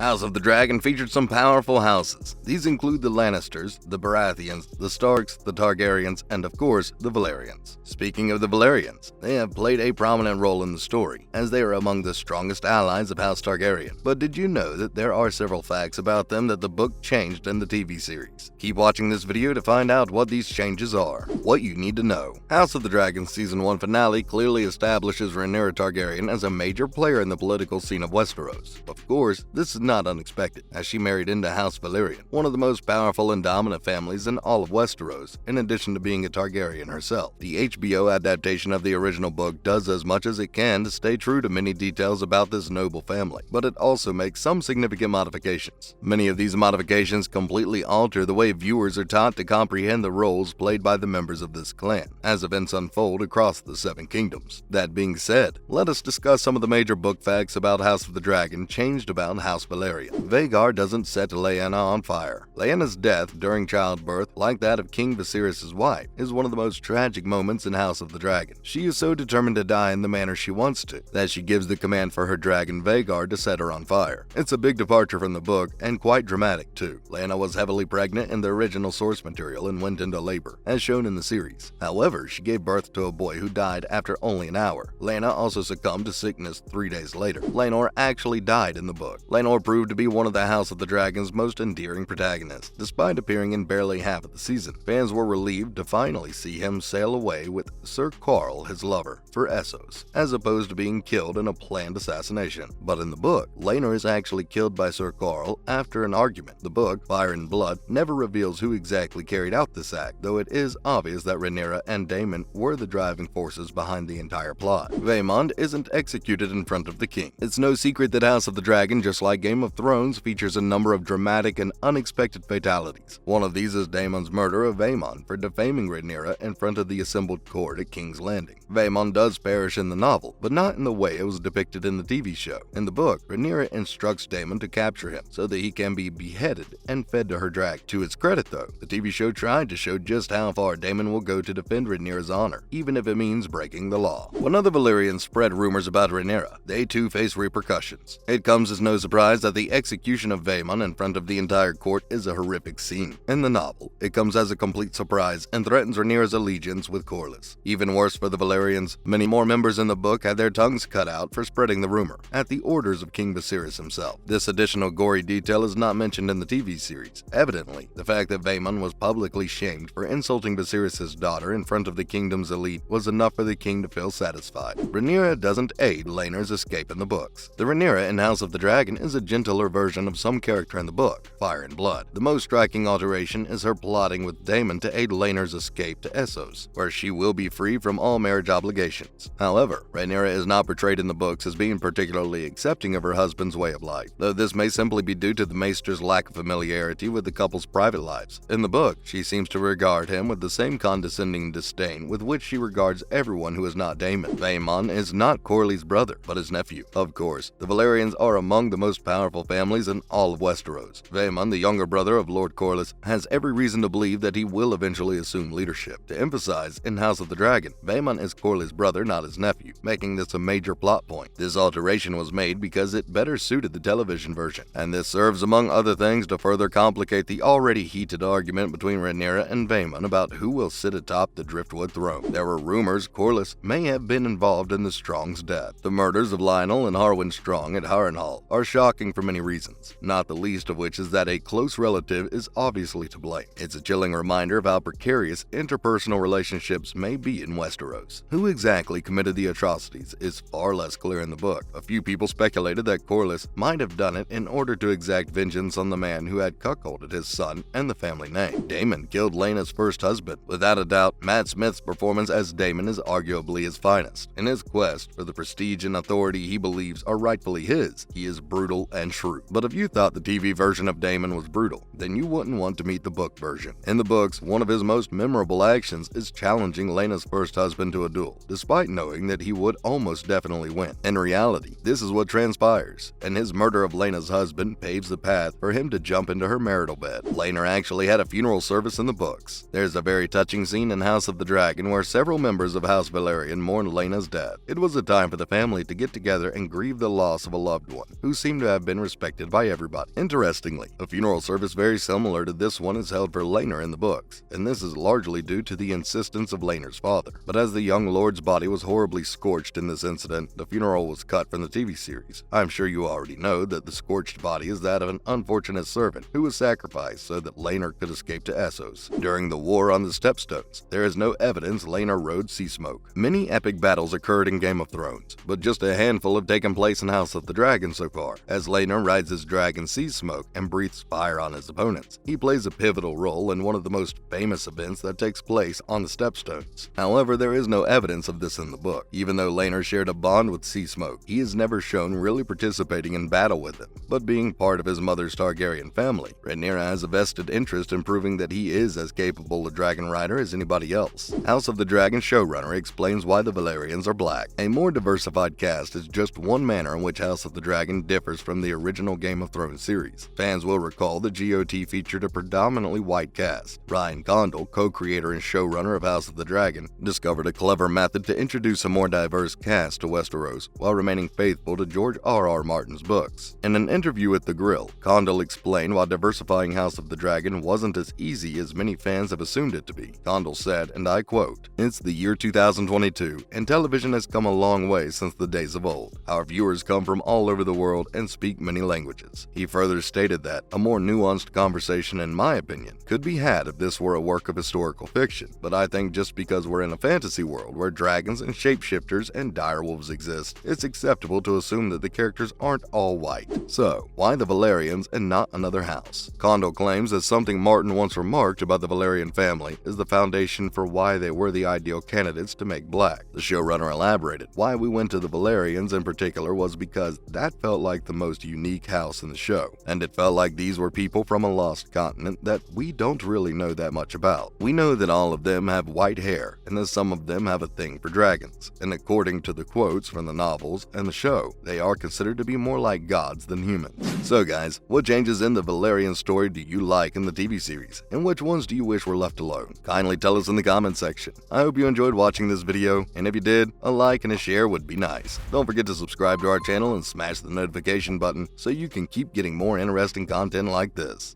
House of the Dragon featured some powerful houses. These include the Lannisters, the Baratheons, the Starks, the Targaryens, and of course, the Velaryons. Speaking of the Velaryons, they have played a prominent role in the story, as they are among the strongest allies of House Targaryen. But did you know that there are several facts about them that the book changed in the TV series? Keep watching this video to find out what these changes are. What you need to know. House of the Dragon Season 1 finale clearly establishes Rhaenyra Targaryen as a major player in the political scene of Westeros. Of course, this is not unexpected, as she married into House Velaryon, one of the most powerful and dominant families in all of Westeros, in addition to being a Targaryen herself. The HBO adaptation of the original book does as much as it can to stay true to many details about this noble family, but it also makes some significant modifications. Many of these modifications completely alter the way viewers are taught to comprehend the roles played by the members of this clan, as events unfold across the Seven Kingdoms. That being said, let us discuss some of the major book facts about House of the Dragon changed about House Velaryon. Vhagar doesn't set Laena on fire. Laena's death during childbirth, like that of King Viserys' wife, is one of the most tragic moments in House of the Dragon. She is so determined to die in the manner she wants to, that she gives the command for her dragon Vhagar to set her on fire. It's a big departure from the book, and quite dramatic too. Laena was heavily pregnant in the original source material and went into labor, as shown in the series. However, she gave birth to a boy who died after only an hour. Laena also succumbed to sickness 3 days later. Laenor actually died in the book. Laenor proved to be one of the House of the Dragon's most endearing protagonists. Despite appearing in barely half of the season, fans were relieved to finally see him sail away with Sir Qarl, his lover, for Essos, as opposed to being killed in a planned assassination. But in the book, Laenor is actually killed by Sir Qarl after an argument. The book, Fire and Blood, never reveals who exactly carried out this act, though it is obvious that Rhaenyra and Daemon were the driving forces behind the entire plot. Vaemond isn't executed in front of the king. It's no secret that House of the Dragon, just like Game of Thrones, features a number of dramatic and unexpected fatalities. One of these is Daemon's murder of Vaemond for defaming Rhaenyra in front of the assembled court at King's Landing. Vaemond does perish in the novel, but not in the way it was depicted in the TV show. In the book, Rhaenyra instructs Daemon to capture him so that he can be beheaded and fed to her dragon. To its credit though, the TV show tried to show just how far Daemon will go to defend Rhaenyra's honor, even if it means breaking the law. When other Valyrians spread rumors about Rhaenyra, they too face repercussions. It comes as no surprise that the execution of Vaemond in front of the entire court is a horrific scene. In the novel, it comes as a complete surprise and threatens Rhaenyra's allegiance with Corlys. Even worse for the Velaryons, many more members in the book had their tongues cut out for spreading the rumor, at the orders of King Viserys himself. This additional gory detail is not mentioned in the TV series. Evidently, the fact that Vaemond was publicly shamed for insulting Viserys' daughter in front of the kingdom's elite was enough for the king to feel satisfied. Rhaenyra doesn't aid Laena's escape in the books. The Rhaenyra in House of the Dragon is a gentler version of some character in the book, Fire and Blood. The most striking alteration is her plotting with Daemon to aid Laena's escape to Essos, where she will be free from all marriage obligations. However, Rhaenyra is not portrayed in the books as being particularly accepting of her husband's way of life, though this may simply be due to the maester's lack of familiarity with the couple's private lives. In the book, she seems to regard him with the same condescending disdain with which she regards everyone who is not Daemon. Vaemond is not Corlys' brother, but his nephew. Of course, the Velaryons are among the most powerful families in all of Westeros. Vaemond, the younger brother of Lord Corlys, has every reason to believe that he will eventually assume leadership. To emphasize, in House of the Dragon, Vaemond is Corlys' brother, not his nephew, making this a major plot point. This alteration was made because it better suited the television version, and this serves among other things to further complicate the already heated argument between Rhaenyra and Vaemond about who will sit atop the Driftwood throne. There were rumors Corlys may have been involved in the Strong's death. The murders of Lionel and Harwin Strong at Harrenhal are shocking for many reasons, not the least of which is that a close relative is obviously to blame. It's a chilling reminder of how precarious interpersonal relationships may be in Westeros. Who exactly committed the atrocities is far less clear in the book. A few people speculated that Corlys might have done it in order to exact vengeance on the man who had cuckolded his son and the family name. Daemon killed Laena's first husband. Without a doubt, Matt Smith's performance as Daemon is arguably his finest. In his quest for the prestige and authority he believes are rightfully his, he is brutal and shrewd. But if you thought the TV version of Daemon was brutal, then you wouldn't want to meet the book version. In the books, one of his most memorable actions is challenging Laena's first husband to a duel, despite knowing that he would almost definitely win. In reality, this is what transpires, and his murder of Laena's husband paves the path for him to jump into her marital bed. Laena actually had a funeral service in the books. There's a very touching scene in House of the Dragon where several members of House Velaryon mourn Laena's death. It was a time for the family to get together and grieve the loss of a loved one who seemed to have been been respected by everybody. Interestingly, a funeral service very similar to this one is held for Laena in the books, and this is largely due to the insistence of Laena's father. But as the young lord's body was horribly scorched in this incident, the funeral was cut from the TV series. I'm sure you already know that the scorched body is that of an unfortunate servant who was sacrificed so that Laena could escape to Essos. During the War on the Stepstones, there is no evidence Laena rode sea smoke. Many epic battles occurred in Game of Thrones, but just a handful have taken place in House of the Dragon so far, as Laena rides his dragon sea smoke and breathes fire on his opponents. He plays a pivotal role in one of the most famous events that takes place on the Stepstones. However, there is no evidence of this in the book. Even though Laena shared a bond with sea smoke, he is never shown really participating in battle with him, but being part of his mother's Targaryen family, Rhaenyra has a vested interest in proving that he is as capable a dragon rider as anybody else. House of the Dragon showrunner explains why the Velaryons are black. A more diversified cast is just one manner in which House of the Dragon differs from the original Game of Thrones series. Fans will recall the GOT featured a predominantly white cast. Ryan Condal, co-creator and showrunner of House of the Dragon, discovered a clever method to introduce a more diverse cast to Westeros while remaining faithful to George R.R. Martin's books. In an interview with The Grill, Condal explained why diversifying House of the Dragon wasn't as easy as many fans have assumed it to be. Condal said, and I quote, "It's the year 2022, and television has come a long way since the days of old. Our viewers come from all over the world and speak many languages." He further stated that a more nuanced conversation, in my opinion, could be had if this were a work of historical fiction, but I think just because we're in a fantasy world where dragons and shapeshifters and direwolves exist, it's acceptable to assume that the characters aren't all white. So, why the Velaryons and not another house? Condal claims that something Martin once remarked about the Velaryon family is the foundation for why they were the ideal candidates to make black. The showrunner elaborated, why we went to the Velaryons in particular was because that felt like the most unique house in the show, and it felt like these were people from a lost continent that we don't really know that much about. We know that all of them have white hair, and that some of them have a thing for dragons, and according to the quotes from the novels and the show, they are considered to be more like gods than humans. So guys, what changes in the Velaryon story do you like in the TV series, and which ones do you wish were left alone? Kindly tell us in the comment section. I hope you enjoyed watching this video, and if you did, a like and a share would be nice. Don't forget to subscribe to our channel and smash the notification button so you can keep getting more interesting content like this.